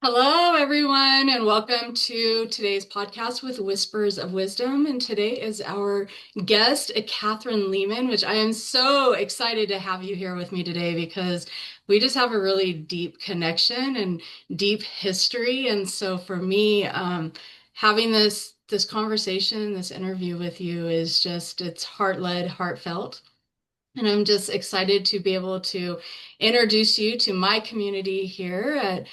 Hello, everyone, and welcome to today's podcast with Whispers of Wisdom. And today is our guest, Kathryn Leeman, which I am so excited to have you here with me today because we just have a really deep connection and deep history. And so for me, having this conversation, this interview with you is just it's heart-led, heartfelt. And I'm just excited to be able to introduce you to my community here at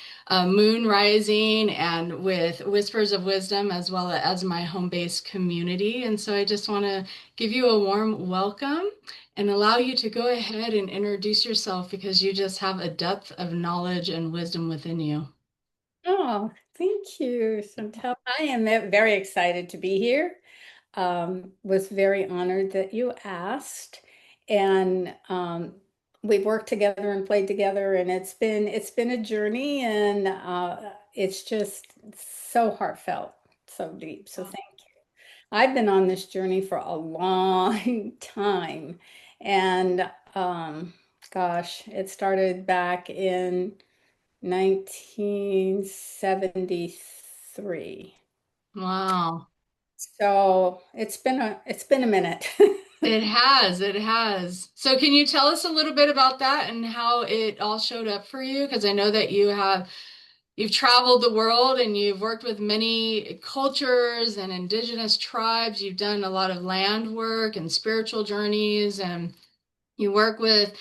Moon Rising and with Whispers of Wisdom, as well as my home base community. And so I just want to give you a warm welcome and allow you to go ahead and introduce yourself because you just have a depth of knowledge and wisdom within you. Oh, thank you, Shantel. I am very excited to be here. Was very honored that you asked, and we've worked together and played together, and it's been a journey, and it's just so heartfelt, so deep. So thank you. I've been on this journey for a long time, and gosh, it started back in 1973. Wow. So it's been a minute. It has, it has. So can you tell us a little bit about that and how it all showed up for you? Because I know that you've traveled the world and you've worked with many cultures and indigenous tribes. You've done a lot of land work and spiritual journeys, and you work with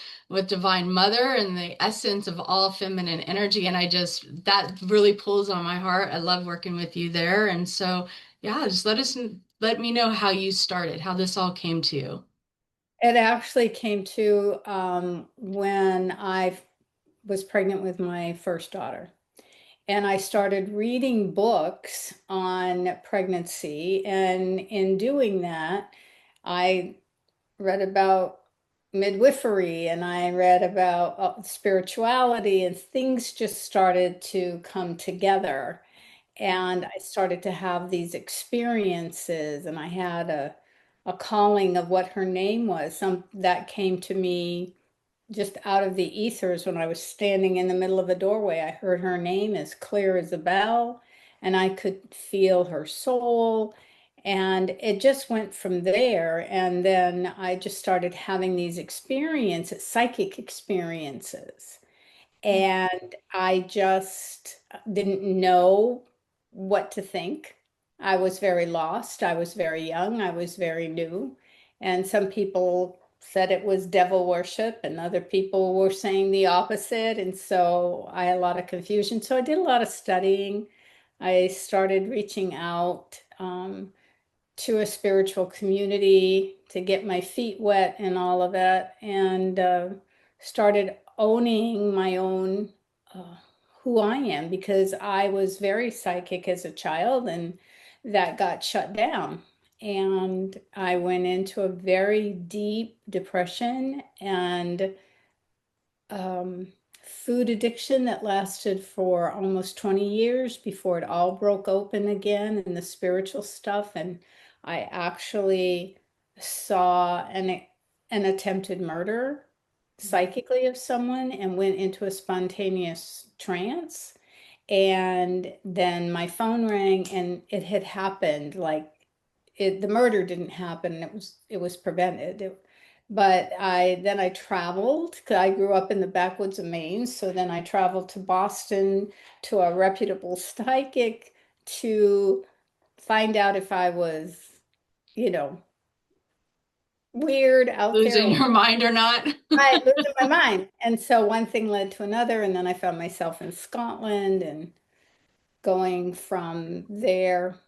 Divine Mother and the essence of all feminine energy. And I just that really pulls on my heart. I love working with you there. And so, yeah, just let me know how you started, how this all came to you. It actually came to when I was pregnant with my first daughter. And I started reading books on pregnancy. And in doing that, I read about midwifery and I read about spirituality, and things just started to come together. And I started to have these experiences, and I had a calling of what her name was. Some that came to me just out of the ethers when I was standing in the middle of a doorway. I heard her name as clear as a bell, and I could feel her soul. And it just went from there. And then I just started having these experiences, psychic experiences. And I just didn't know what to think. I was very lost. I was very young. I was very new. And some people said it was devil worship, and other people were saying the opposite. And so I had a lot of confusion. So I did a lot of studying. I started reaching out to a spiritual community to get my feet wet and all of that, and started owning my own uh, who I am, because I was very psychic as a child, and that got shut down. And I went into a very deep depression and um, food addiction that lasted for almost 20 years before it all broke open again and the spiritual stuff. And I actually saw an attempted murder psychically of someone and went into a spontaneous trance. And then my phone rang and it had happened. Like the murder didn't happen. It was prevented. But I traveled, 'cause I grew up in the backwoods of Maine. So then I traveled to Boston to a reputable psychic to find out if I was, you know, weird out there, Losing or your mind or not? I losing my mind. And so one thing led to another, and then I found myself in Scotland, and going from there,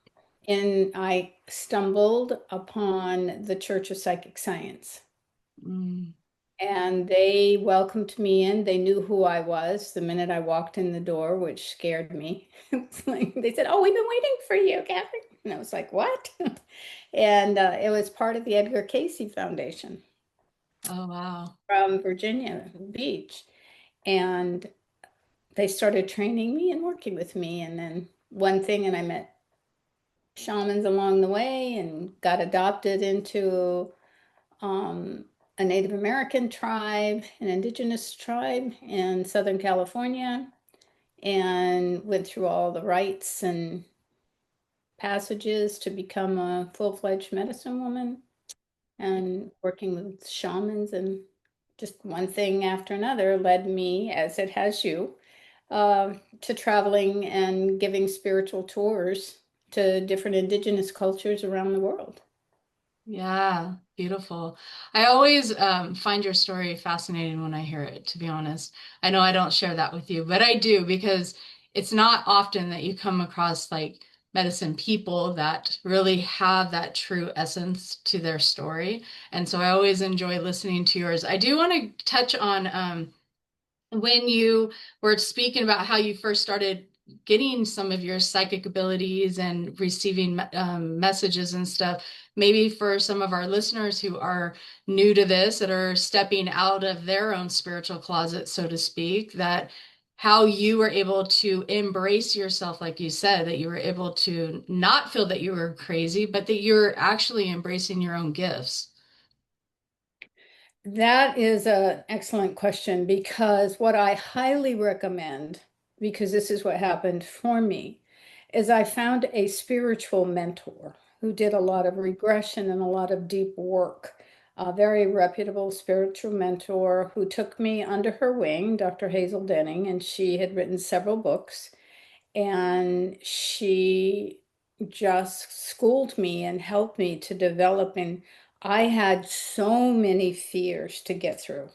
and I stumbled upon the Church of Psychic Science. Mm. And they welcomed me in. They knew who I was the minute I walked in the door, which scared me. It's like, they said, "Oh, we've been waiting for you, Kathy." And I was like, "What?" And it was part of the Edgar Casey Foundation Oh, wow. from Virginia Beach. And they started training me and working with me. And then one thing, and I met shamans along the way and got adopted into um, a Native American tribe, an indigenous tribe in Southern California. and went through all the rites and passages to become a full-fledged medicine woman and working with shamans. And just one thing after another led me, as it has you, to traveling and giving spiritual tours to different indigenous cultures around the world. Yeah, beautiful. I always find your story fascinating when I hear it, to be honest. I know I don't share that with you, but I do because it's not often that you come across like medicine people that really have that true essence to their story. And so I always enjoy listening to yours. I do want to touch on when you were speaking about how you first started getting some of your psychic abilities and receiving messages and stuff, maybe for some of our listeners who are new to this, that are stepping out of their own spiritual closet, so to speak, that how you were able to embrace yourself, like you said, that you were able to not feel that you were crazy, but that you're actually embracing your own gifts. That is an excellent question because what I highly recommend, because this is what happened for me, is I found a spiritual mentor who did a lot of regression and a lot of deep work. A very reputable spiritual mentor who took me under her wing, Dr. Hazel Denning, and she had written several books. And she just schooled me and helped me to develop. And I had so many fears to get through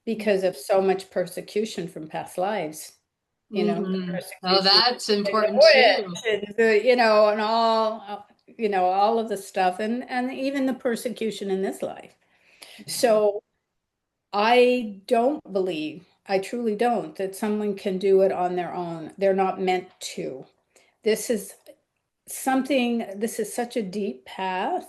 because of so much persecution from past lives. The Hmm. Oh, persecution that's in the important too. witch and and all, all of the stuff, and even the persecution in this life. So I don't believe, I truly don't, that someone can do it on their own. They're not meant to. This is this is such a deep path.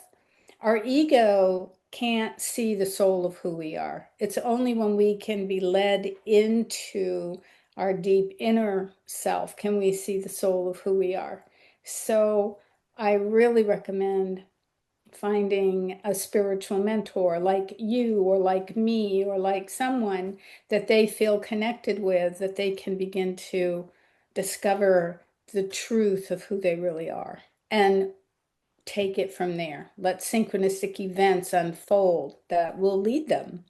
Our ego can't see the soul of who we are. It's only when we can be led into our deep inner self can we see the soul of who we are. So I really recommend finding a spiritual mentor like you or like me or like someone that they feel connected with, that they can begin to discover the truth of who they really are and take it from there. Let synchronistic events unfold that will lead them.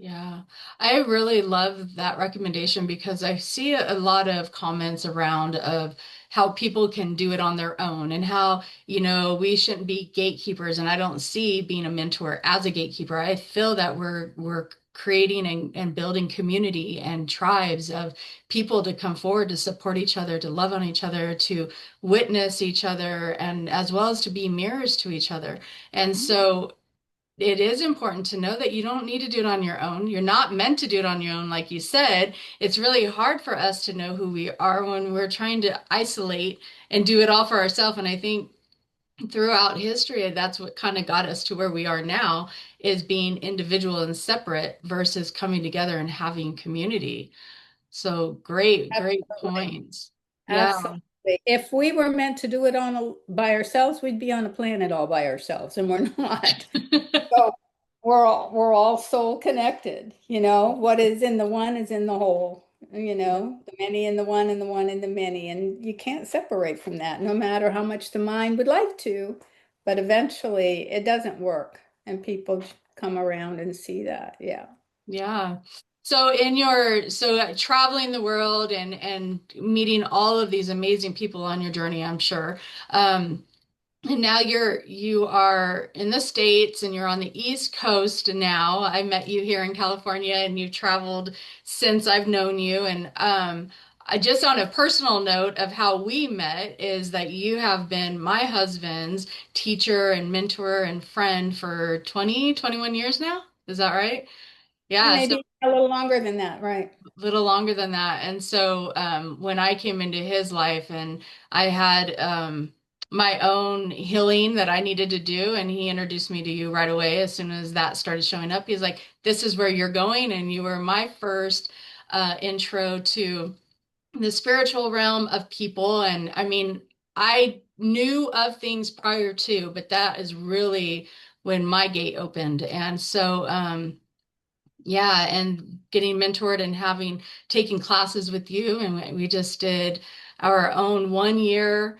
Yeah, I really love that recommendation because I see a lot of comments around of how people can do it on their own and how, we shouldn't be gatekeepers. And I don't see being a mentor as a gatekeeper. I feel that we're creating and building community and tribes of people to come forward to support each other, to love on each other, to witness each other, and as well as to be mirrors to each other. And so it is important to know that you don't need to do it on your own. You're not meant to do it on your own, like you said. It's really hard for us to know who we are when we're trying to isolate and do it all for ourselves. And I think throughout history, that's what kind of got us to where we are now, is being individual and separate versus coming together and having community. So great, great Absolutely. points. Yeah. Absolutely. If we were meant to do it by ourselves, we'd be on a planet all by ourselves, and we're not. So we're all soul connected. What is in the one is in the whole. The many in the one and the one in the many. And you can't separate from that, no matter how much the mind would like to. But eventually it doesn't work. And people come around and see that. Yeah. Yeah. So traveling the world and meeting all of these amazing people on your journey, I'm sure. And now you are in the States and you're on the East Coast now. I met you here in California and you've traveled since I've known you. And I just on a personal note of how we met is that you have been my husband's teacher and mentor and friend for 20, 21 years now. Is that right? Yeah, so Maybe a little longer than that, right? a little longer than that. And so when I came into his life and I had my own healing that I needed to do, and he introduced me to you right away as soon as that started showing up. He's like, this is where you're going. And you were my first intro to the spiritual realm of people. And I mean, I knew of things prior to, but that is really when my gate opened. And so, Yeah, and getting mentored and having taken classes with you, and we just did our own 1 year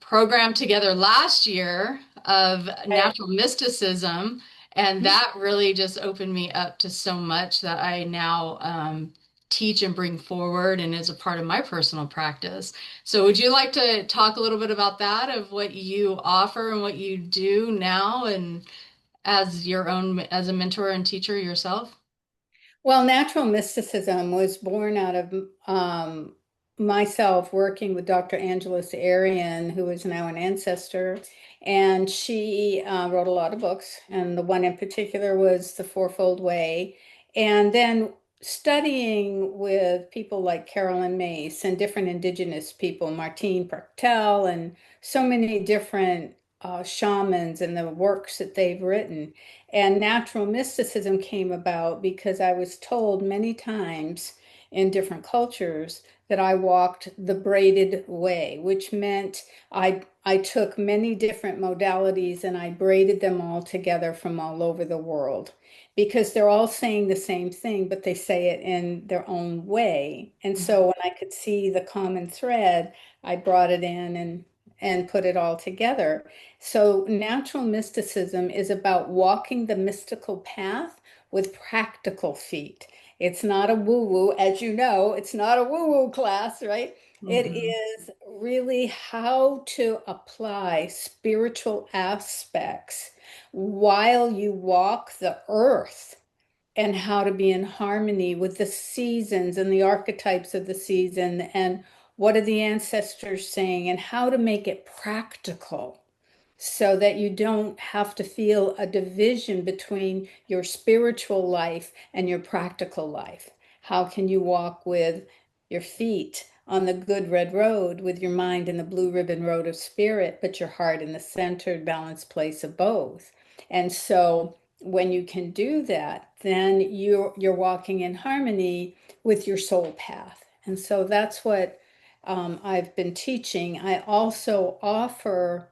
program together last year of Right. natural mysticism, and that really just opened me up to so much that I now teach and bring forward, and is a part of my personal practice. So, would you like to talk a little bit about that, of what you offer and what you do now, and as your own as a mentor and teacher yourself? Well, natural mysticism was born out of myself working with Dr. Angeles Arian, who is now an ancestor, and she wrote a lot of books, and the one in particular was The Fourfold Way. And then studying with people like Carolyn Mace and different indigenous people, Martine Prechtel, and so many different shamans and the works that they've written. And natural mysticism came about because I was told many times in different cultures that I walked the braided way, which meant I took many different modalities and I braided them all together from all over the world because they're all saying the same thing, but they say it in their own way. And so when I could see the common thread, I brought it in and put it all together. So, natural mysticism is about walking the mystical path with practical feet. It's not a woo-woo, as you know, it's not a woo-woo class, right? It Hmm. is really how to apply spiritual aspects while you walk the earth and how to be in harmony with the seasons and the archetypes of the season and what are the ancestors saying and how to make it practical so that you don't have to feel a division between your spiritual life and your practical life. How can you walk with your feet on the good red road with your mind in the blue ribbon road of spirit, but your heart in the centered, balanced place of both? And so when you can do that, then you're walking in harmony with your soul path. And so that's what I've been teaching. I also offer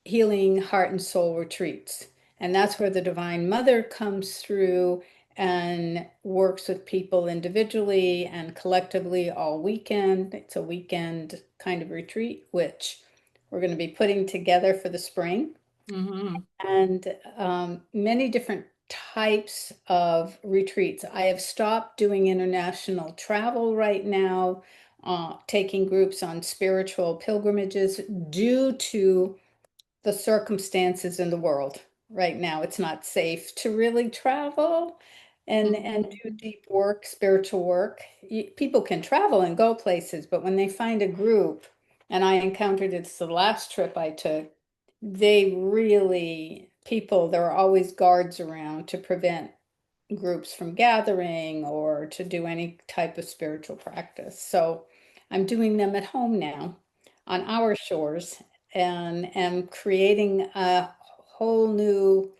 healing heart and soul retreats. And that's where the Divine Mother comes through and works with people individually and collectively all weekend. It's a weekend kind of retreat, which we're going to be putting together for the spring. Hmm. And many different types of retreats. I have stopped doing international travel right now, taking groups on spiritual pilgrimages due to the circumstances in the world right now. It's not safe to really travel and do Hmm. deep work, spiritual work. People can travel and go places, but when they find a group, and I encountered it's the last trip I took, they really, people, there are always guards around to prevent groups from gathering or to do any type of spiritual practice. So I'm doing them at home now on our shores and am creating a whole new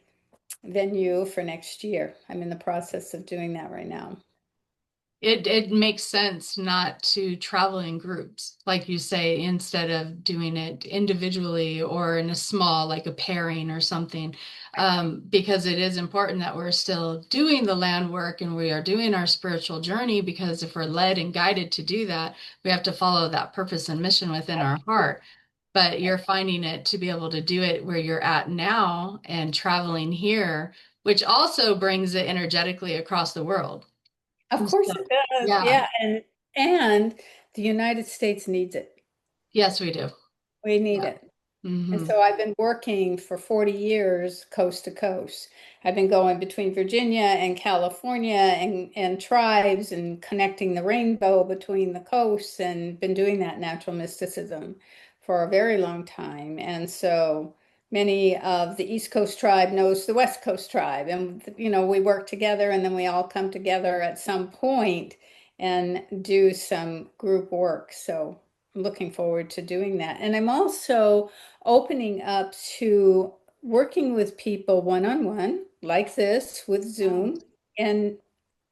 venue for next year. I'm in the process of doing that right now. It makes sense not to travel in groups, like you say, instead of doing it individually or in a small, like a pairing or something, because it is important that we're still doing the land work and we are doing our spiritual journey. Because if we're led and guided to do that, we have to follow that purpose and mission within our heart. But you're finding it to be able to do it where you're at now and traveling here, which also brings it energetically across the world. Of So, course it does. yeah, Yeah, and the United States needs it. yes, we do. We need Yeah. it. And Hmm. so I've been working for 40 years coast to coast. I've been going between Virginia and California and tribes and connecting the rainbow between the coasts and been doing that natural mysticism for a very long time. And so many of the East Coast tribe knows the West Coast tribe. And, we work together and then we all come together at some point and do some group work. So I'm looking forward to doing that. And I'm also opening up to working with people one-on-one like this with Zoom and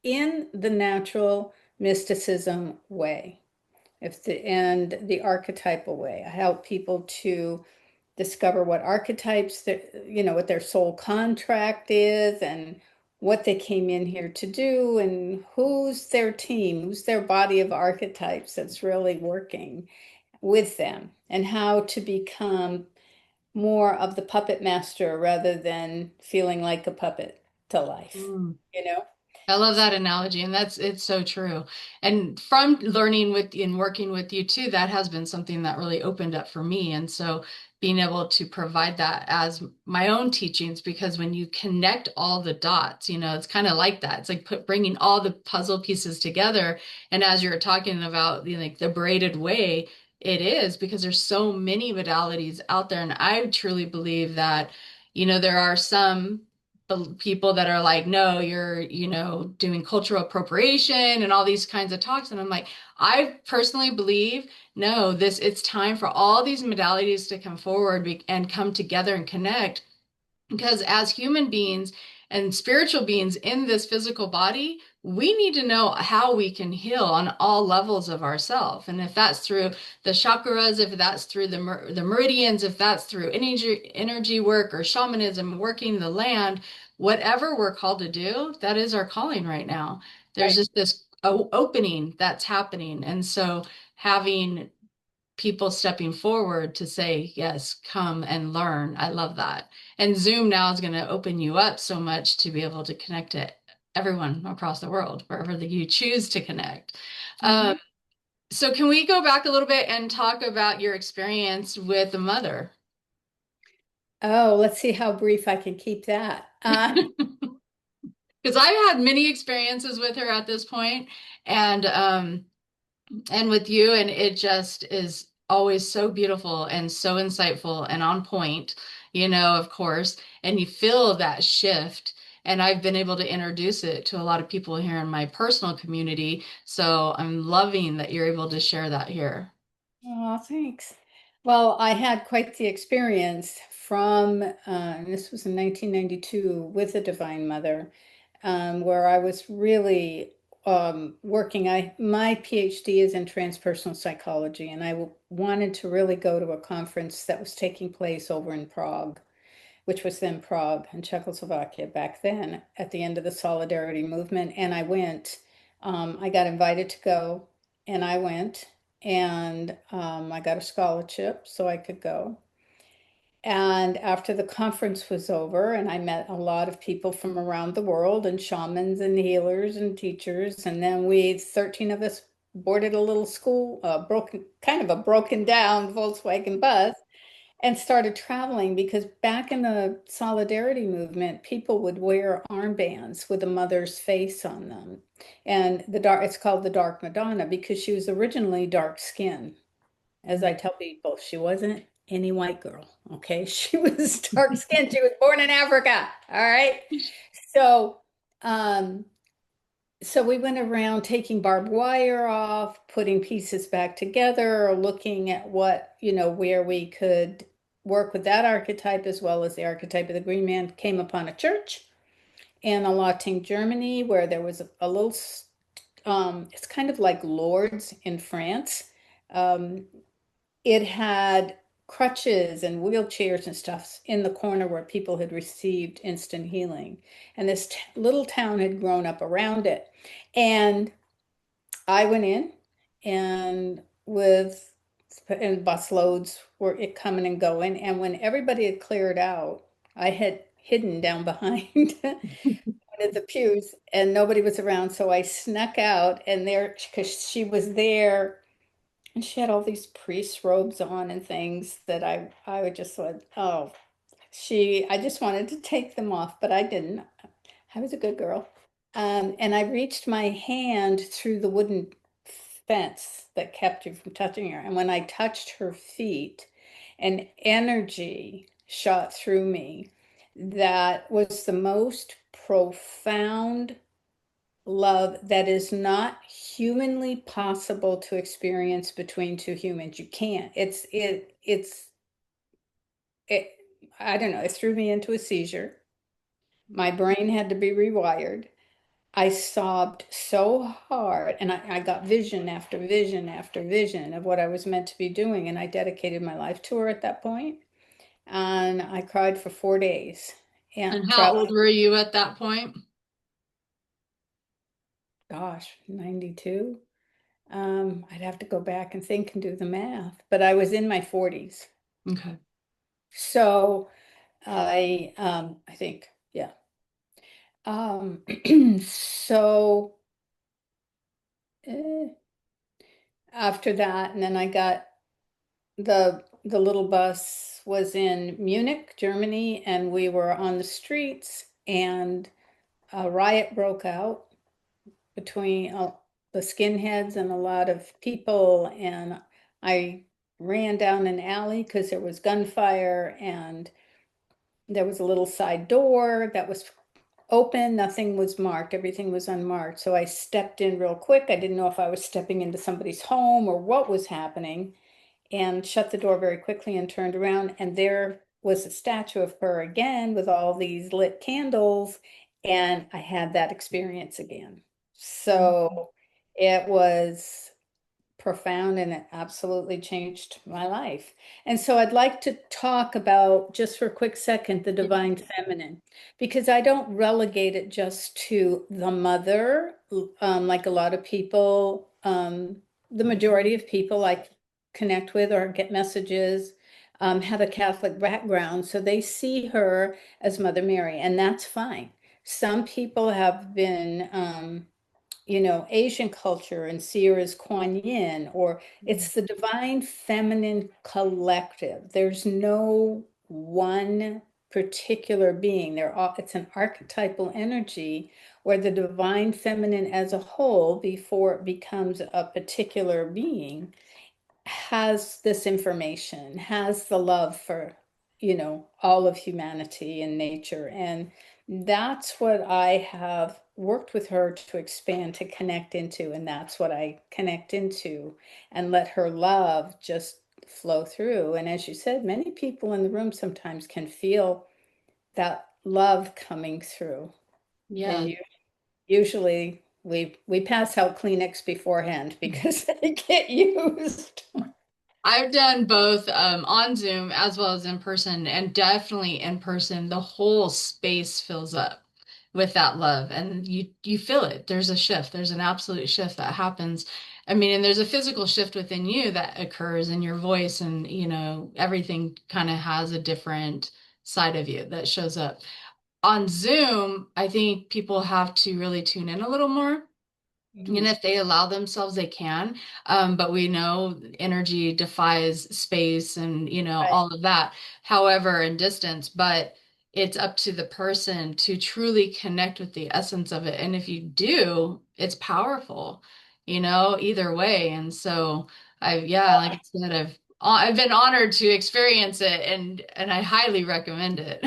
in the natural mysticism way, if the and the archetypal way. I help people to discover what archetypes that what their soul contract is and what they came in here to do and who's their team, who's their body of archetypes that's really working with them, and how to become more of the puppet master rather than feeling like a puppet to life, Mm. you know? I love that analogy, and it's so true. And from learning with and working with you too, that has been something that really opened up for me. And so being able to provide that as my own teachings, because when you connect all the dots, it's kind of like that. It's like bringing all the puzzle pieces together. And as you're talking about like the braided way, it is because there's so many modalities out there, and I truly believe that, there are some people that are like, no, you're, doing cultural appropriation and all these kinds of talks. And I'm like, I personally believe, no, it's time for all these modalities to come forward and come together and connect. Because as human beings and spiritual beings in this physical body, we need to know how we can heal on all levels of ourselves. And if that's through the chakras, if that's through the meridians, if that's through energy work or shamanism, working the land, whatever we're called to do, that is our calling right now. There's Right. just this opening that's happening. And so having people stepping forward to say, yes, come and learn. I love that. And Zoom now is going to open you up so much to be able to connect to everyone across the world, wherever that you choose to connect. Um, Mhm. so can we go back a little bit and talk about your experience with the mother? Oh, let's see how brief I can keep that. Because I've had many experiences with her at this point, and with you, and it just is always so beautiful and so insightful and on point, of course, and you feel that shift. And I've been able to introduce it to a lot of people here in my personal community. So I'm loving that you're able to share that Oh, thanks. Well, I had quite the experience from, and this was in 1992 with the Divine Mother, where I was really working. My PhD is in transpersonal psychology, and wanted to really go to a conference that was taking place over in Prague, which was then Prague and Czechoslovakia back then at the end of the Solidarity movement. And I went. I got invited to go, and I went, and I got a scholarship so I could go. And after the conference was over, and I met a lot of people from around the world, and shamans and healers and teachers, and then 13 of us boarded a little school, kind of a broken down Volkswagen bus, and started traveling, because back in the solidarity movement, people would wear armbands with a mother's face on them. And it's called the Dark Madonna because she was originally dark skinned. As I tell people, she wasn't any white girl, okay? She was dark skinned. She was born in Africa, all right? So, um, so we went around taking barbed wire off, putting pieces back together, looking at where we could work with that archetype as well as the archetype of the Green Man. Came upon a church in Alauting, Germany, where there was a little, it's kind of like Lourdes in France. Um, it had crutches and wheelchairs and stuff in the corner where people had received instant healing. And this little town had grown up around it. And I went in, and bus loads were it coming and going. And when everybody had cleared out, I had hidden down behind one of the pews, and nobody was around. So I snuck out, and there, because she was there, and she had all these priest robes on and things that I would just like, oh, I just wanted to take them off, but I didn't. I was a good girl. And I reached my hand through the wooden fence that kept you from touching her. And when I touched her feet, an energy shot through me that was the most profound love that is not humanly possible to experience between two humans. You can't. It, I don't know. It threw me into a seizure. My brain had to be rewired. I sobbed so hard, and I got vision after vision after vision of what I was meant to be doing. And I dedicated my life to her at that point. And I cried for 4 days and And how traveled. old were you at that point? gosh, 92. I'd have to go back and think and do the math, but I was in my 40s. Okay. So I think, yeah. Um, so eh, after that, and then I got the little bus was in Munich, Germany, and we were on the streets, and a riot broke out between the skinheads and a lot of people, and I ran down an alley because there was gunfire, and there was a little side door that was open. Nothing was marked. Everything was unmarked. So I stepped in real quick. I didn't know if I was stepping into somebody's home or what was happening, and shut the door very quickly and turned around. And there was a statue of her again with all these lit candles. And I had that experience again. So it was profound, and it absolutely changed my life. And so I'd like to talk about, just for a quick second, the Yeah. divine feminine, because I don't relegate it just to the mother, like a lot of people, the majority of people I connect with or get messages, have a Catholic background, so they see her as Mother Mary, and that's fine. Some people have been Asian culture and see her as Kuan Yin, or it's the divine feminine collective. There's no one particular being. It's an archetypal energy where the divine feminine as a whole, before it becomes a particular being, has this information, has the love for, all of humanity and nature. And that's what I have worked with her to expand, to connect into. And that's what I connect into and let her love just flow through. And as you said, many people in the room sometimes can feel that love coming through. And Yeah. usually we pass out Kleenex beforehand because they get used. I've done both on Zoom as well as in person, and definitely in person, the whole space fills up with that love, and you feel it. There's a shift. There's an absolute shift that happens. I mean, and there's a physical shift within you that occurs in your voice, and everything kind of has a different side of you that shows up. On Zoom, I think people have to really tune in a little more. And Mhm. if they allow themselves, they can. But we know energy defies space and, Right. all of that, however, in distance. But it's up to the person to truly connect with the essence of it. And if you do, it's powerful, either way. And so yeah, like I said, I've been honored to experience it, and I highly recommend it.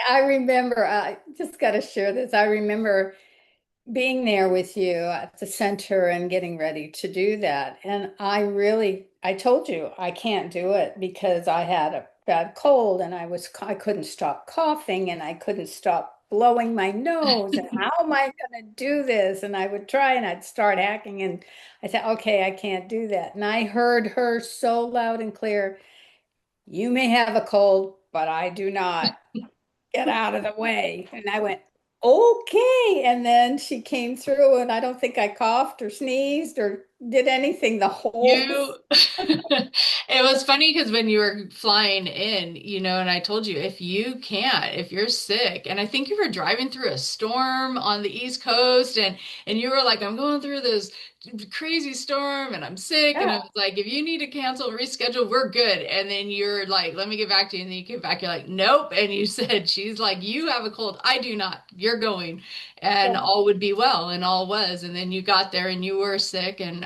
I remember, I just got to share this. I remember being there with you at the center and getting ready to do that. And I told you I can't do it because I had a bad cold, and I couldn't stop coughing, and I couldn't stop blowing my nose. And how am I going to do this? And I would try, and I'd start hacking, and I said, okay, I can't do that. And I heard her so loud and clear, you may have a cold, but I do not. Get out of the way. And I went, okay. And then she came through, and I don't think I coughed or sneezed or did anything the whole. You, it was funny because when you were flying in, and I told you if you're sick, and I think you were driving through a storm on the East Coast, and you were like, I'm going through this crazy storm and I'm sick, and I Yeah, was like, if you need to cancel, reschedule, we're good. And then you're like, let me get back to you, and then you came back, you're like, nope. And you said, she's like, you have a cold, I do not. You're going, and yeah. all would be well, and all was. And then you got there and you were sick, and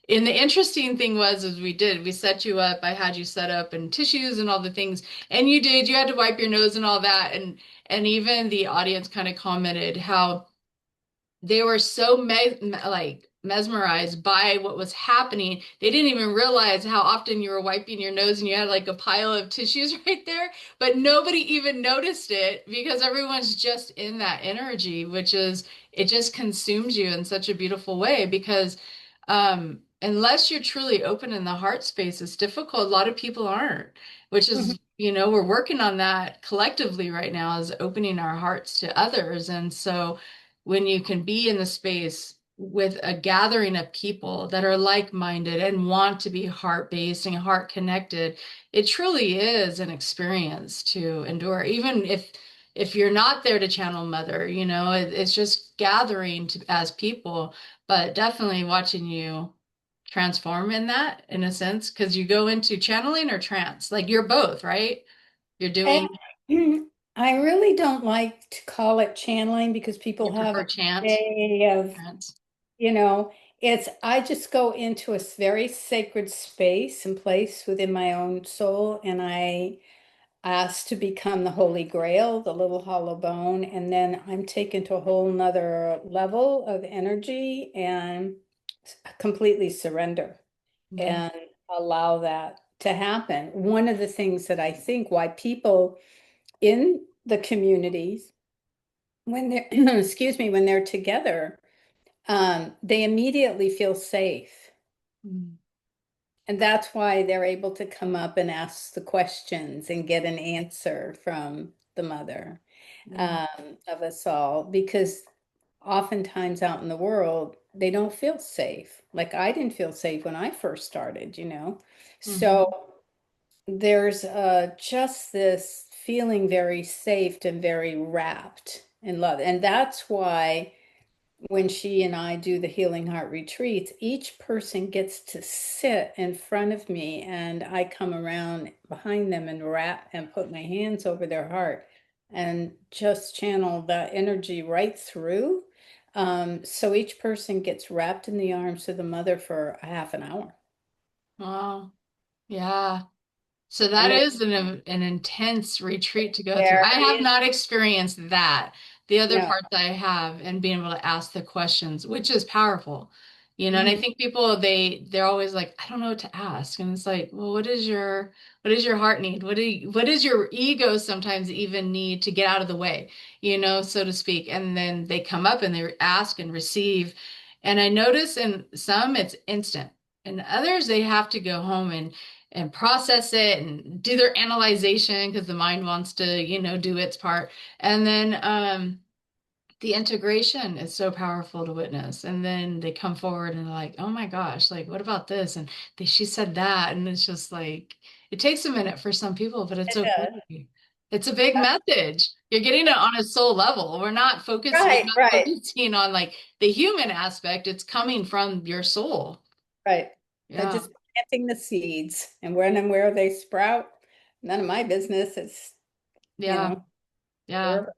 the interesting thing was, is we set you up. I had you set up and tissues and all the things, and you had to wipe your nose and all that. And even the audience kind of commented how they were so like mesmerized by what was happening. They didn't even realize how often you were wiping your nose and you had like a pile of tissues right there, but nobody even noticed it because everyone's just in that energy, which is, it just consumes you in such a beautiful way because unless you're truly open in the heart space, it's difficult. A lot of people aren't, which Mhm. is, we're working on that collectively right now, is opening our hearts to others. And so when you can be in the space with a gathering of people that are like-minded and want to be heart-based and heart-connected, it truly is an experience to endure. Even if you're not there to channel mother, it's just gathering as people, but definitely watching you transform in that in a sense, because you go into channeling or trance, like you're both, right? You're And doing, I really don't like to call it channeling because you people have a prefer chant, way of, trance. you know, I just go into a very sacred space and place within my own soul, and I ask to become the Holy Grail, the little hollow bone, and then I'm taken to a whole nother level of energy and completely surrender Mhm. and allow that to happen. One of the things that I think why people in the communities, when they're, excuse me, when they're together, they immediately feel safe. Mhm. And that's why they're able to come up and ask the questions and get an answer from the mother Yeah. of us all. Because oftentimes out in the world, they don't feel safe. Like I didn't feel safe when I first started. So Mhm. there's just this feeling very safe and very wrapped in love. And that's why when she and I do the Healing Heart retreats, each person gets to sit in front of me and I come around behind them and wrap and put my hands over their heart and just channel that energy right through. So each person gets wrapped in the arms of the mother for a half an hour. Wow. Yeah. So And that it's is an intense retreat to go through. I have very, not experienced that. The other no. parts I have and being able to ask the questions, which is powerful. And I Mhm. think people they're always like, I don't know what to ask. And it's like, well, what does your heart need? What does your ego sometimes even need to get out of the way, so to speak. And then they come up and they ask and receive. And I notice in some it's instant. And others they have to go home and process it and do their analyzation because the mind wants to, do its part. And then the integration is so powerful to witness. And then they come forward and they're like, oh my gosh, like, what about this? And she said that. And it's just like, it takes a minute for some people, but it's It does. okay. It's a big message. You're getting it on a soul level. You're Right, not right, focusing on like the human aspect. It's coming from your soul. right. They're Yeah. just planting the seeds, and when and where they sprout, none of my business. It's, you Yeah. know, Yeah. wherever.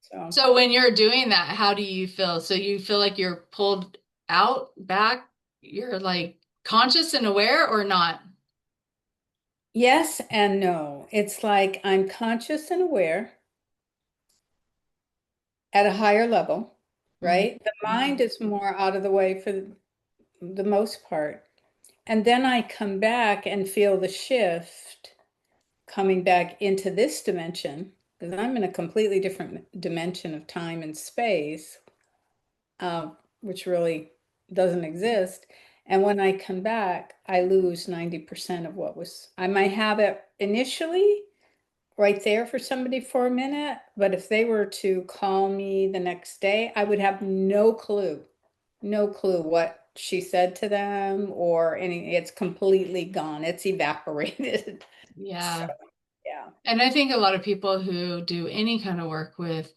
So, So when you're doing that, how do you feel? So you feel like you're pulled out, back, you're like conscious and aware or not? yes and no. It's like I'm conscious and aware at a higher level, Mhm. right? The mind Mhm. is more out of the way for the most part. And then I come back and feel the shift coming back into this dimension because I'm in a completely different dimension of time and space, which really doesn't exist. And when I come back, I lose 90% of what was, I might have it initially right there for somebody for a minute, but if they were to call me the next day, I would have no clue what she said to them or any, it's completely gone. It's evaporated. So, Yeah. yeah. And I think a lot of people who do any kind of work with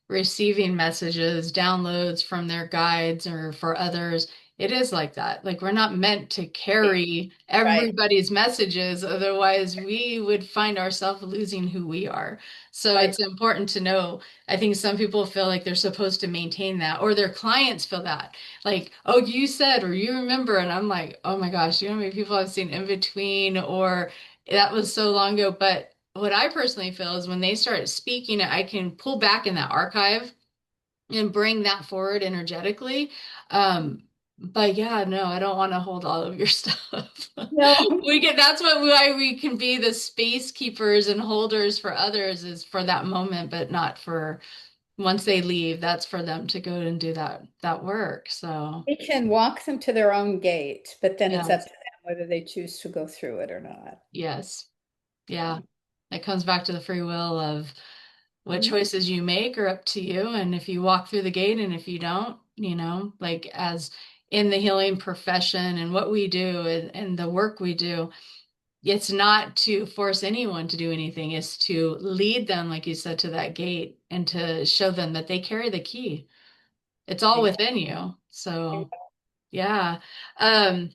receiving messages, downloads from their guides or for others, it is like that. Like we're not meant to carry Right, everybody's messages, otherwise we would find ourselves losing who we are. So right. it's important to know. I think some people feel like they're supposed to maintain that, or their clients feel that. Like, oh, you said or you remember, and I'm like, oh my gosh, how many people I've seen in between or that was so long ago. But what I personally feel is when they start speaking, I can pull back in that archive and bring that forward energetically. But yeah, no, I don't want to hold all of your stuff. No, Why we can be the space keepers and holders for others is for that moment, but not for once they leave, that's for them to go and do that work. So we can walk them to their own gate, but then it's up yes, to them whether they choose to go through it or not. yes, yeah. So, It comes back to the free will of What choices you make are up to you. And if you walk through the gate and if you don't, like as in the healing profession and what we do and the work we do, it's not to force anyone to do anything. It's to lead them, like you said, to that gate and to show them that they carry the key. It's all Exactly. within you. So, yeah. Um,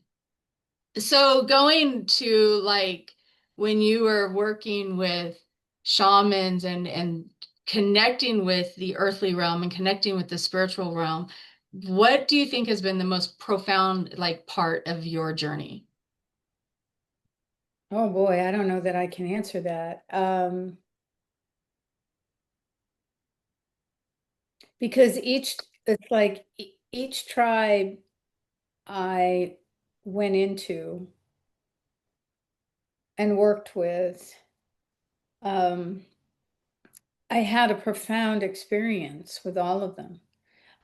so going to like when you were working with shamans and connecting with the earthly realm and connecting with the spiritual realm, what do you think has been the most profound like part of your journey? Oh boy, I don't know that I can answer that. Because it's like each tribe I went into and worked with, um, I had a profound experience with all of them.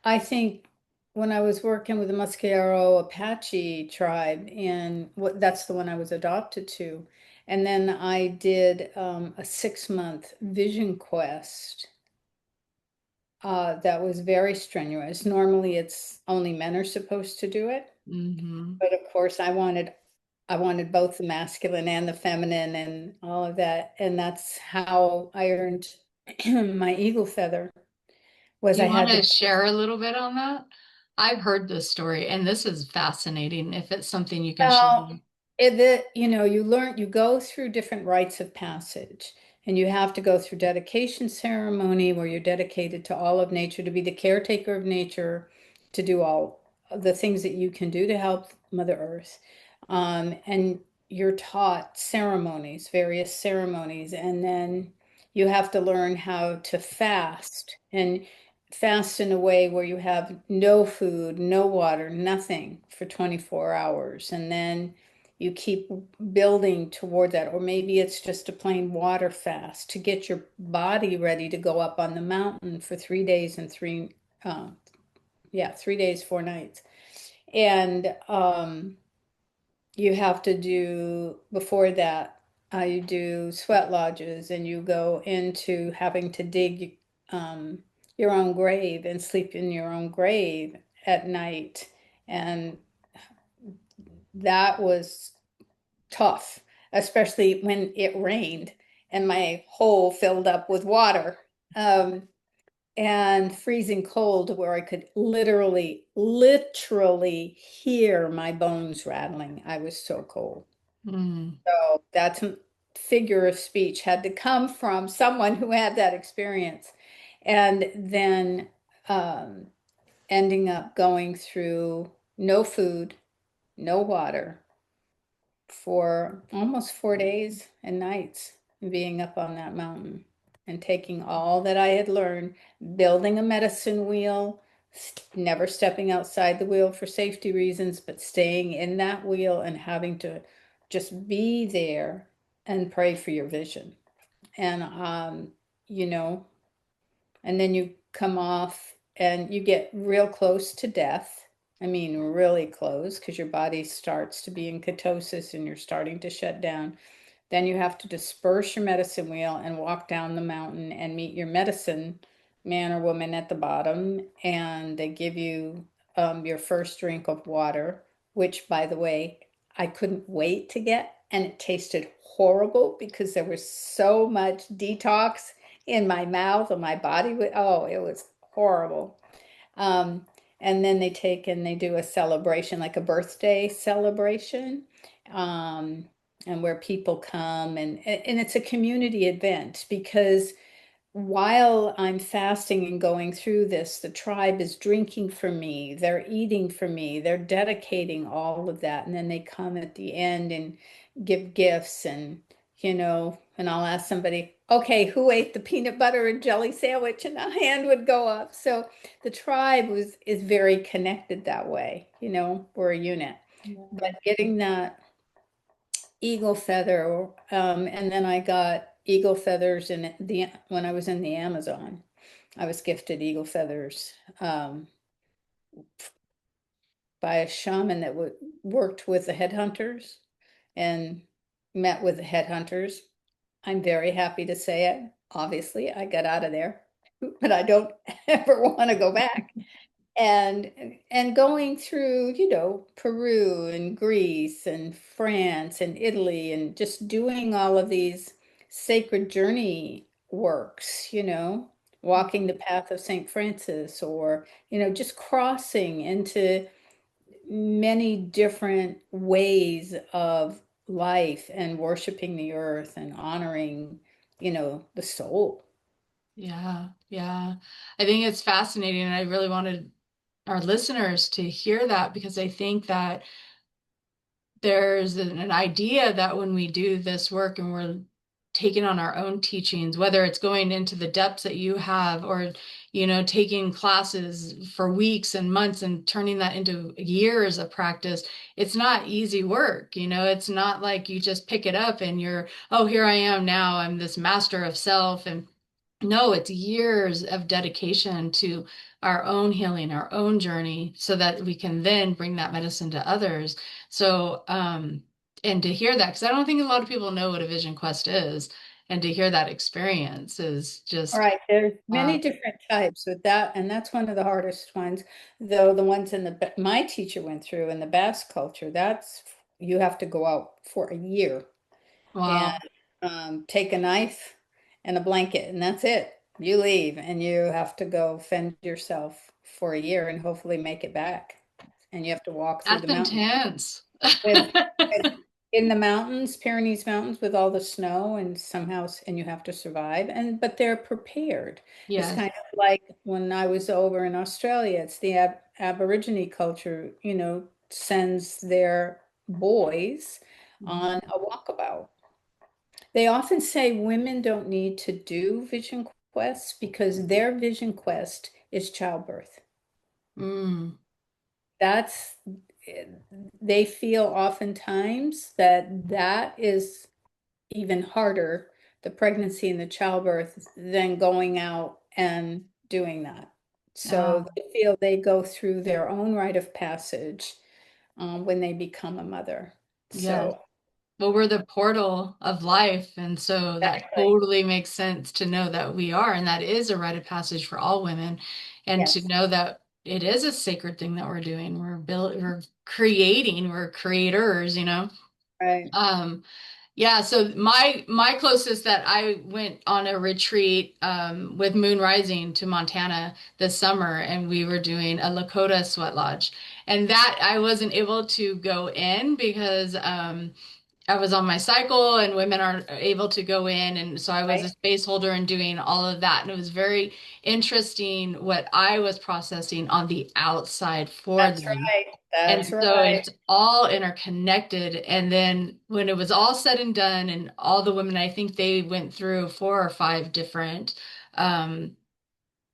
I think when I was working with the Musquero Apache tribe, and that's the one I was adopted to, and then I did a 6-month vision quest that was very strenuous. Normally, it's only men are supposed to do it, Hmm. but of course, I wanted both the masculine and the feminine and all of that, and that's how I earned my eagle feather. Do Was I you want had to to share a little bit on that? I've heard this story, and this is fascinating. If it's something you can Well, share. you go through different rites of passage, and you have to go through dedication ceremony where you're dedicated to all of nature, to be the caretaker of nature, to do all of the things that you can do to help Mother Earth. And you're taught ceremonies, various ceremonies, and then you have to learn how to fast and fast in a way where you have no food, no water, nothing for 24 hours. And then you keep building toward that. Or maybe it's just a plain water fast to get your body ready to go up on the mountain for 3 days and uh, 3 days, 4 nights. And you have to do, before that, you do sweat lodges and you go into having to dig um, your own grave and sleep in your own grave at night. And that was tough, especially when it rained and my hole filled up with water. Um, and freezing cold where I could literally hear my bones rattling. I was so cold. Mm, So that's a figure of speech had to come from someone who had that experience. And then um, ending up going through no food, no water for almost 4 days and nights, being up on that mountain and taking all that I had learned, building a medicine wheel, never stepping outside the wheel for safety reasons, but staying in that wheel and having to just be there and pray for your vision. And, you know, and then you come off and you get real close to death. I mean, really close because your body starts to be in ketosis and you're starting to shut down. Then you have to disperse your medicine wheel and walk down the mountain and meet your medicine man or woman at the bottom. And they give you your first drink of water, which, by the way, I couldn't wait to get. And it tasted horrible because there was so much detox in my mouth and my body. Oh, it was horrible. Um, and then they take and they do a celebration, like a birthday celebration, um, and where people come and it's a community event because while I'm fasting and going through this, the tribe is drinking for me, they're eating for me, they're dedicating all of that. And then they come at the end and give gifts and I'll ask somebody, okay, who ate the peanut butter and jelly sandwich? And a hand would go up. So the tribe is very connected that way, we're a unit. But getting that eagle feather, and then I got eagle feathers when I was in the Amazon. I was gifted eagle feathers by a shaman that worked with the headhunters and met with the headhunters. I'm very happy to say it. obviously I got out of there, but I don't ever want to go back. And going through, Peru and Greece and France and Italy and just doing all of these sacred journey works, walking the path of St. Francis or, just crossing into many different ways of life and worshiping the earth and honoring, the soul. Yeah, yeah. I think it's fascinating, and I really wanted our listeners to hear that because I think that there's an idea that when we do this work and we're taking on our own teachings, whether it's going into the depths that you have or, taking classes for weeks and months and turning that into years of practice, it's not easy work. It's not like you just pick it up and you're, oh, here I am now, I'm this master of self. And no, it's years of dedication to our own healing, our own journey, so that we can then bring that medicine to others. So, and to hear that, because I don't think a lot of people know what a vision quest is, and to hear that experience is All just right, there's many wow. different types with that, and that's one of the hardest ones. Though the ones my teacher went through in the Basque culture, that's you have to go out for a year and Wow. take a knife and a blanket, and that's it. You leave, and you have to go fend yourself for a year and hopefully make it back. And you have to walk through the That's mountains intense. with in the mountains, Pyrenees Mountains with all the snow and somehow and you have to survive but they're prepared. It's Yes. kind of like when I was over in Australia, it's the Aborigine culture, sends their boys on a walkabout. They often say women don't need to do vision quests because their vision quest is childbirth. Mm, That's they feel oftentimes that is even harder, the pregnancy and the childbirth, than going out and doing that. So yeah. they feel they go through their own rite of passage when they become a mother. Yes. So Well, we're the portal of life. And so that exactly, totally makes sense to know that we are. And that is a rite of passage for all women. And to yes, know that it is a sacred thing that we're doing. We're creating, we're creators. right. Um, yeah, so my closest that I went on a retreat with Moon Rising to Montana this summer, and we were doing a Lakota sweat lodge. And that I wasn't able to go in because I was on my cycle and women aren't able to go in. And so I was a Right. space holder and doing all of that. And it was very interesting what I was processing on the outside for That's them. right. And That's so right. it's all interconnected. And then when it was all said and done, and all the women, I think they went through 4 or 5 different um,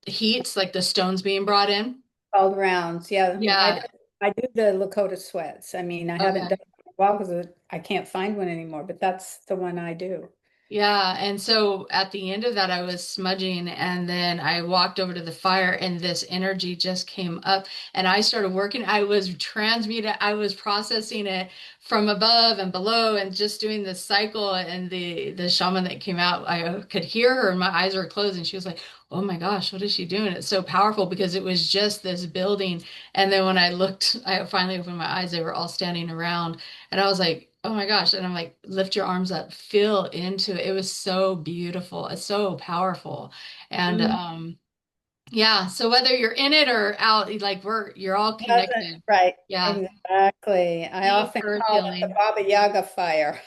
heats, like the stones being brought in. Called rounds. Yeah, Yeah. I do the Lakota sweats. I mean, I haven't Okay. done it in a while because I can't find one anymore, but that's the one I do. Yeah, and so at the end of that, I was smudging, and then I walked over to the fire, and this energy just came up, and I started working. I was transmuting, I was processing it from above and below, and just doing this cycle. And the shaman that came out, I could hear her, and my eyes were closed, and she was like, "Oh my gosh, what is she doing?" It's so powerful because it was just this building, and then when I looked, I finally opened my eyes. They were all standing around. And I was like, oh my gosh. And I'm like, lift your arms up, feel into it. It was so beautiful. It's so powerful. And Mm, yeah, so whether you're in it or out, like you're all doesn't connected. right. Yeah. Exactly. I Deep often earth call it the healing. Baba Yaga fire.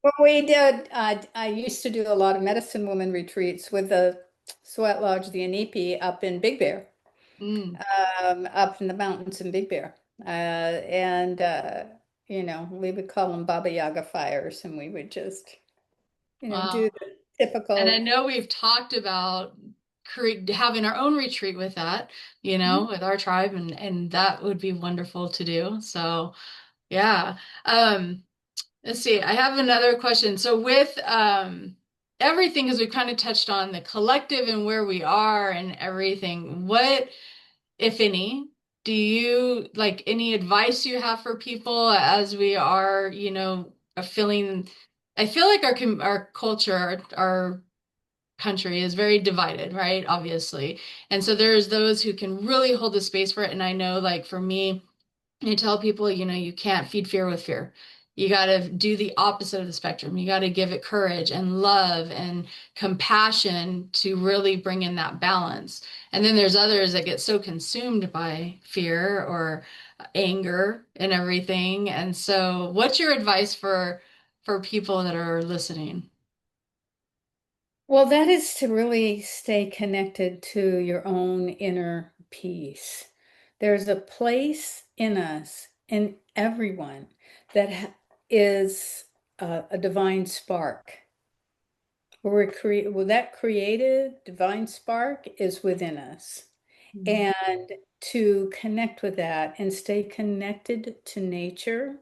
When we did, I used to do a lot of medicine woman retreats with the Sweat Lodge, the Inipi, up in Big Bear, Mm, up in the mountains in Big Bear. And, we would call them Baba Yaga fires, and we would just, do wow. the And I typical. know we've talked about having our own retreat with that, with our tribe, and that would be wonderful to do. So, yeah. Um, Let's see. I have another question. So with everything, as we kind of touched on the collective and where we are and everything, what, if any, do you like any advice you have for people as we are, feeling? I feel like our culture, our country is very divided, right? Obviously. And so there's those who can really hold the space for it. And I know, like for me, I tell people, you can't feed fear with fear. You got to do the opposite of the spectrum. You got to give it courage and love and compassion to really bring in that balance. And then there's others that get so consumed by fear or anger and everything. And so, what's your advice for people that are listening? Well, that is to really stay connected to your own inner peace. There's a place in us, in everyone, that is a divine spark. Well, that created divine spark is within us. Mhm. And to connect with that and stay connected to nature,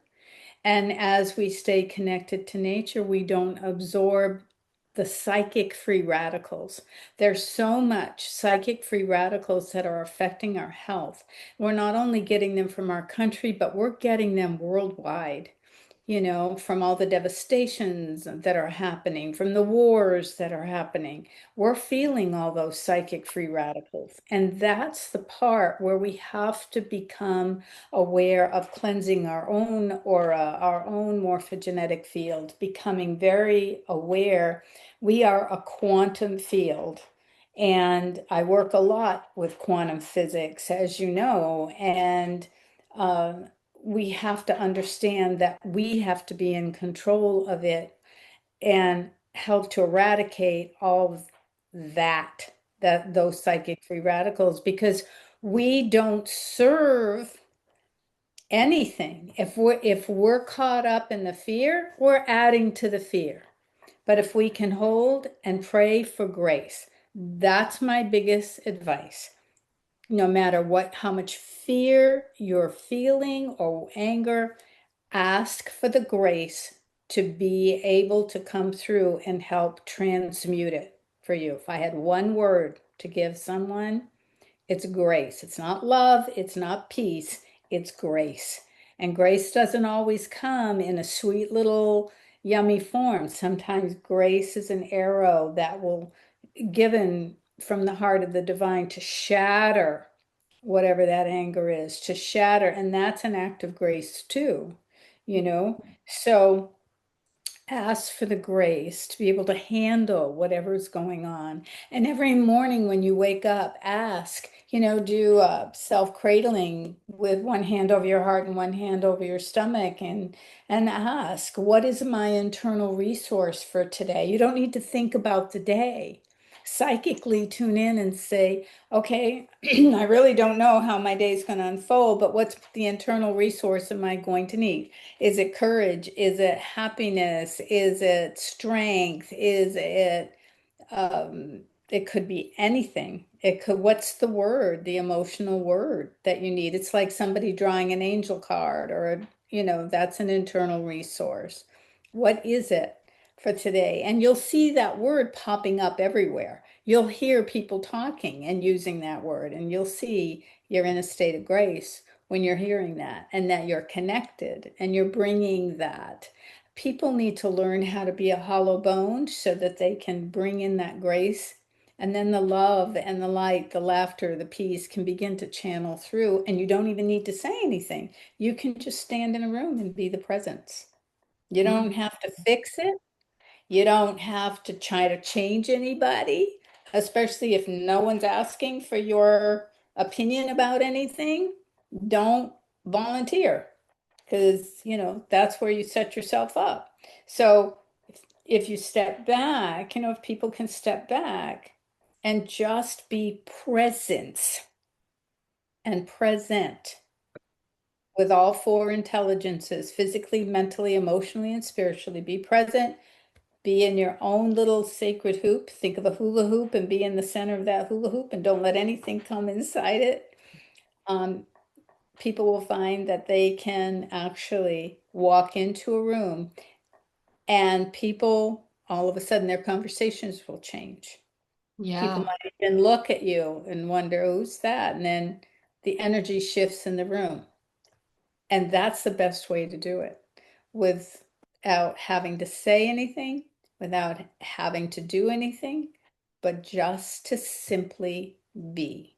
and as we stay connected to nature, we don't absorb the psychic free radicals. There's so much psychic free radicals that are affecting our health. We're not only getting them from our country, but we're getting them worldwide, from all the devastations that are happening, from the wars that are happening. We're feeling all those psychic free radicals. And that's the part where we have to become aware of cleansing our own aura, our own morphogenetic field, becoming very aware. We are a quantum field. And I work a lot with quantum physics, as you know, and um, we have to understand that we have to be in control of it and help to eradicate all of that, those psychic free radicals, because we don't serve anything. If we're caught up in the fear, we're adding to the fear. But if we can hold and pray for grace, that's my biggest advice. No matter how much fear you're feeling or anger, ask for the grace to be able to come through and help transmute it for you. If I had one word to give someone, it's grace. It's not love, it's not peace, it's grace. And grace doesn't always come in a sweet little yummy form. Sometimes grace is an arrow that will given from the heart of the divine to shatter whatever that anger is, to shatter. And that's an act of grace too, you know? So ask for the grace to be able to handle whatever is going on. And every morning when you wake up, ask, do self-cradling with one hand over your heart and one hand over your stomach, and ask, what is my internal resource for today? You don't need to think about the day. Psychically tune in and say, okay, I really don't know how my day is going to unfold, but what's the internal resource am I going to need? Is it courage? Is it happiness? Is it strength? Is it, it could be anything. What's the word, the emotional word that you need? It's like somebody drawing an angel card or, that's an internal resource. What is it for today? And you'll see that word popping up everywhere. You'll hear people talking and using that word, and you'll see you're in a state of grace when you're hearing that, and that you're connected and you're bringing that. People need to learn how to be a hollow bone so that they can bring in that grace. And then the love and the light, the laughter, the peace can begin to channel through. And you don't even need to say anything. You can just stand in a room and be the presence. You don't have to fix it. You don't have to try to change anybody, especially if no one's asking for your opinion about anything. Don't volunteer because, that's where you set yourself up. So if you step back, if people can step back and just be present and present with all four intelligences, physically, mentally, emotionally, and spiritually, be present. Be in your own little sacred hoop. Think of a hula hoop and be in the center of that hula hoop and don't let anything come inside it. Um, People will find that they can actually walk into a room and people, all of a sudden, their conversations will change. People Yeah. might even look at you and wonder, who's that? And then the energy shifts in the room. And that's the best way to do it with without having to say anything, without having to do anything, but just to simply be.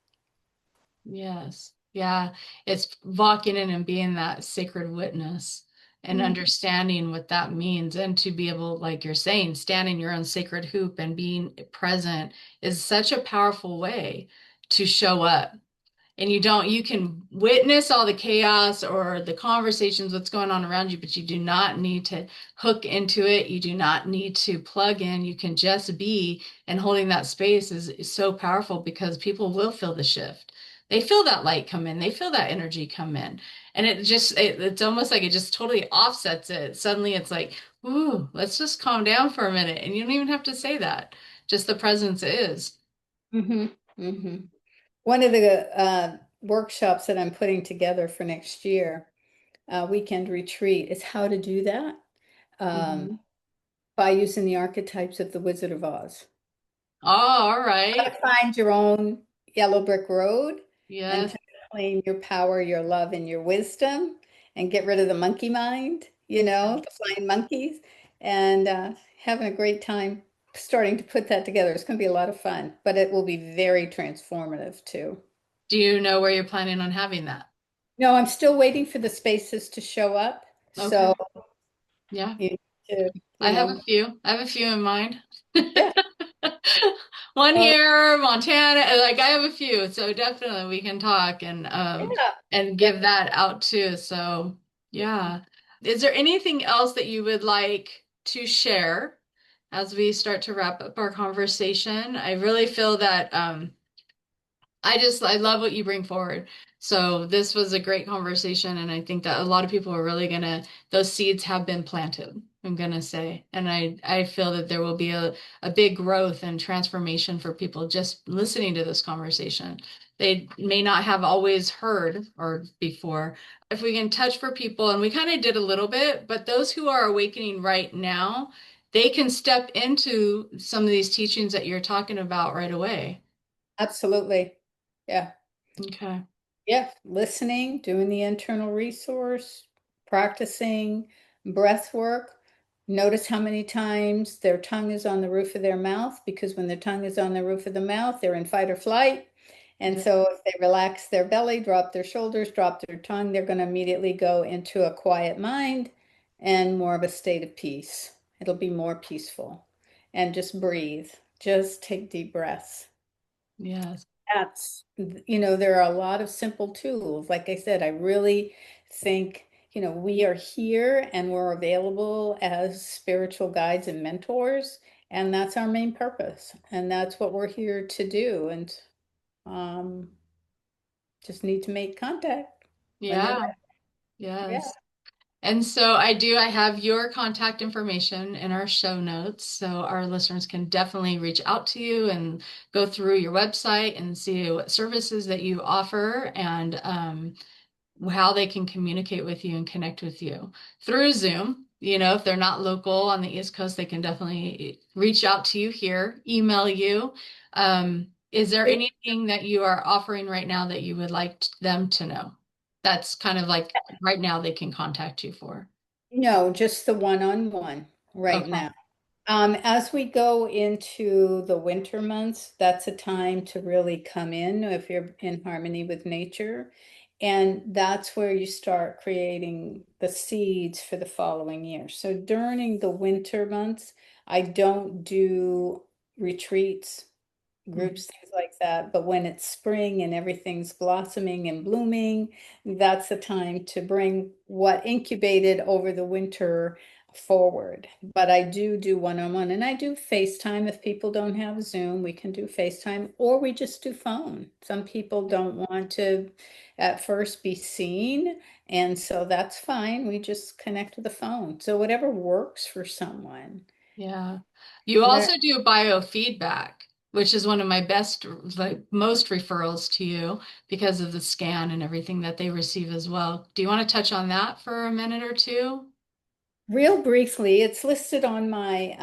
Yes. Yeah. It's walking in and being that sacred witness and Mm. understanding what that means. And to be able, like you're saying, stand in your own sacred hoop and being present is such a powerful way to show up. And you can witness all the chaos or the conversations, what's going on around you, but you do not need to hook into it. You do not need to plug in. You can just be, and holding that space is so powerful because people will feel the shift. They feel that light come in, they feel that energy come in. And it's almost like it just totally offsets it. Suddenly it's like, ooh, let's just calm down for a minute. And you don't even have to say that. Just the presence is. Hmm. Hmm. One of the workshops that I'm putting together for next year, weekend retreat, is how to do that um, Mhm. by using the archetypes of the Wizard of Oz. Oh, all How right. to find your own yellow brick road and Yes. to claim your power, your love, and your wisdom and get rid of the monkey mind, you know, the flying monkeys, and having a great time starting to put that together. It's going to be a lot of fun, but it will be very transformative too. Do you know where you're planning on having that? No, I'm still waiting for the spaces to show up. So Okay. Yeah. you need to, I you have a know, few. I have a few in mind. yeah. One Well, here, Montana, like I have a few, so definitely we can talk yeah. and That, give that out too. So, yeah. Is there anything else that you would like to share as we start to wrap up our conversation? I really feel that I love what you bring forward. So this was a great conversation, and I think that a lot of people are really gonna, those seeds have been planted, I'm gonna say. And I feel that there will be a big growth and transformation for people just listening to this conversation. They may not have always heard or before. If we can touch for people, and we kind of did a little bit, but those who are awakening right now, they can step into some of these teachings that you're talking about right away. absolutely. Yeah. Okay. Yeah, listening, doing the internal resource, practicing breath work. Notice how many times their tongue is on the roof of their mouth, because when their tongue is on the roof of the mouth, they're in fight or flight. And Yeah. so if they relax their belly, drop their shoulders, drop their tongue, they're going to immediately go into a quiet mind and more of a state of peace. It'll be more peaceful. And just breathe. Just take deep breaths. Yes. That's, there are a lot of simple tools. Like I said, I really think, we are here and we're available as spiritual guides and mentors, and that's our main purpose. And that's what we're here to do. And um, just need to make contact when they're Yeah. ready. Yeah. Yes. And so I have your contact information in our show notes. So our listeners can definitely reach out to you and go through your website and see what services that you offer and how they can communicate with you and connect with you through Zoom. You know, if they're not local on the East Coast, they can definitely reach out to you here, email you. Is there anything that you are offering right now that you would like them to know? That's kind of like right now they can contact you for. No, just the one-on-one right Okay. now. As we go into the winter months, that's a time to really come in if you're in harmony with nature. And that's where you start creating the seeds for the following year. So during the winter months, I don't do retreats, Mhm. groups, things like that. But when it's spring and everything's blossoming and blooming, that's the time to bring what incubated over the winter forward. But I do one-on-one, and I do FaceTime. If people don't have Zoom, we can do FaceTime, or we just do phone. Some people don't want to at first be seen, and so that's fine. We just connect with the phone. So whatever works for someone. Yeah. You Where also do biofeedback, which is one of my best, like most referrals to you because of the scan and everything that they receive as well. Do you want to touch on that for a minute or two? Real briefly, it's listed on my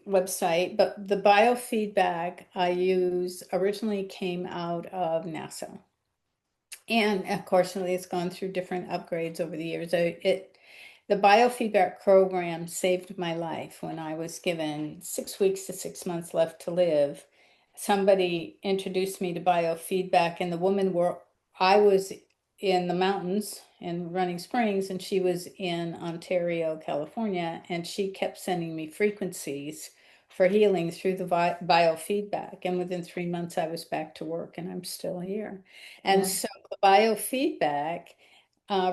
website, but the biofeedback I use originally came out of NASA. And of course, it's gone through different upgrades over the years. The biofeedback program saved my life when I was given 6 weeks to 6 months left to live. Somebody introduced me to biofeedback, and the woman were I was in the mountains in Running Springs, and she was in Ontario, California, and she kept sending me frequencies for healing through the biofeedback. And within 3 months, I was back to work, and I'm still here. And Yeah. so the biofeedback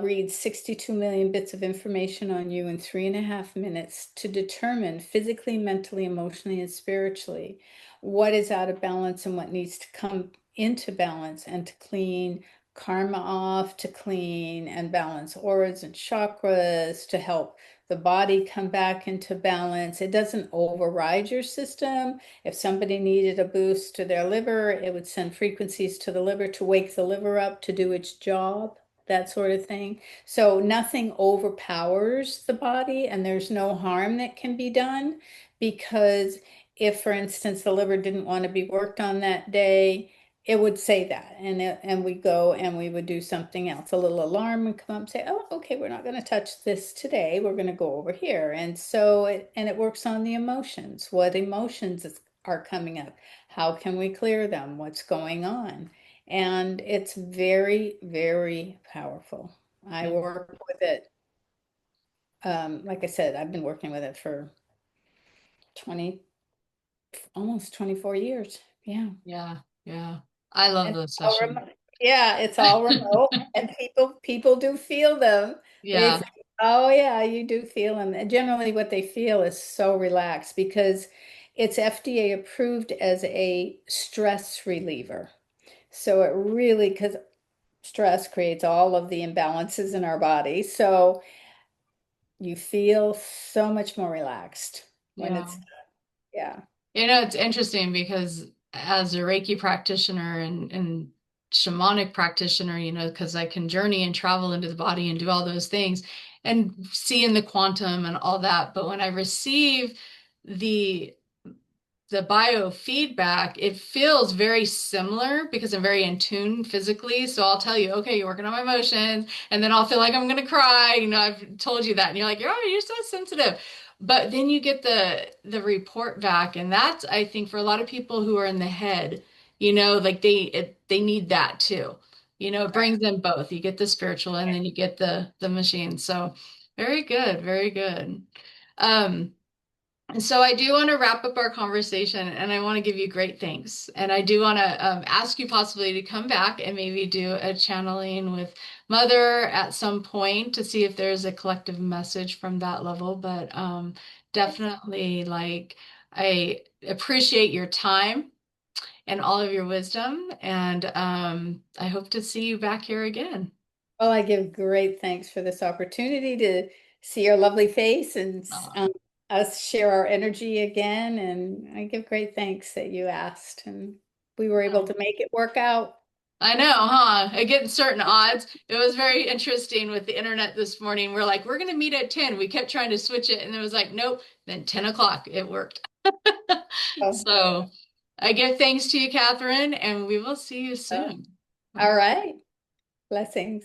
reads 62 million bits of information on you in 3.5 minutes to determine physically, mentally, emotionally, and spiritually what is out of balance and what needs to come into balance, and to clean karma off, to clean and balance auras and chakras, to help the body come back into balance. It doesn't override your system. If somebody needed a boost to their liver, it would send frequencies to the liver to wake the liver up to do its job, that sort of thing. So nothing overpowers the body, and there's no harm that can be done, because if, for instance, the liver didn't want to be worked on that day, it would say that, and we go and we would do something else. A little alarm would come up and say, "Oh, okay, we're not going to touch this today. We're going to go over here." And so it works on the emotions. What are coming up? How can we clear them? What's going on? And it's very, very powerful. I Yeah. work with it. Like I said, I've been working with it for 20, almost 24 years. Yeah. Yeah. Yeah. I love And those all sessions. remote. Yeah, it's all remote, and people do feel them. They Yeah. say, "Oh yeah, you do feel them." And generally, what they feel is so relaxed because it's FDA approved as a stress reliever. So it really, because stress creates all of the imbalances in our body. So you feel so much more relaxed when Yeah. it's, yeah. It's interesting because as a Reiki practitioner and shamanic practitioner, because I can journey and travel into the body and do all those things and see in the quantum and all that. But when I receive the the biofeedback, it feels very similar because I'm very in tune physically. So I'll tell you, okay, you're working on my emotions, and then I'll feel like I'm gonna cry. I've told you that, and you're like, oh, you're so sensitive. But then you get the report back, and that's, I think, for a lot of people who are in the head, like they need that too. It brings them both. You get the spiritual, and then you get the machine. So very good, very good. Um, and so I do want to wrap up our conversation, and I want to give you great thanks. And I do want to ask you possibly to come back and maybe do a channeling with Mother at some point to see if there's a collective message from that level. But definitely, like, I appreciate your time and all of your wisdom, and I hope to see you back here again. Well, I give great thanks for this opportunity to see your lovely face and Uh, us share our energy again. And I give great thanks that you asked, and we were able to make it work out. I know, huh? Against certain odds. It was very interesting with the internet this morning. We're like, we're going to meet at 10. We kept trying to switch it, and it was like, nope. Then 10 o'clock, it worked. Oh, So I give thanks to you, Catherine, and we will see you oh, soon. all right. Blessings.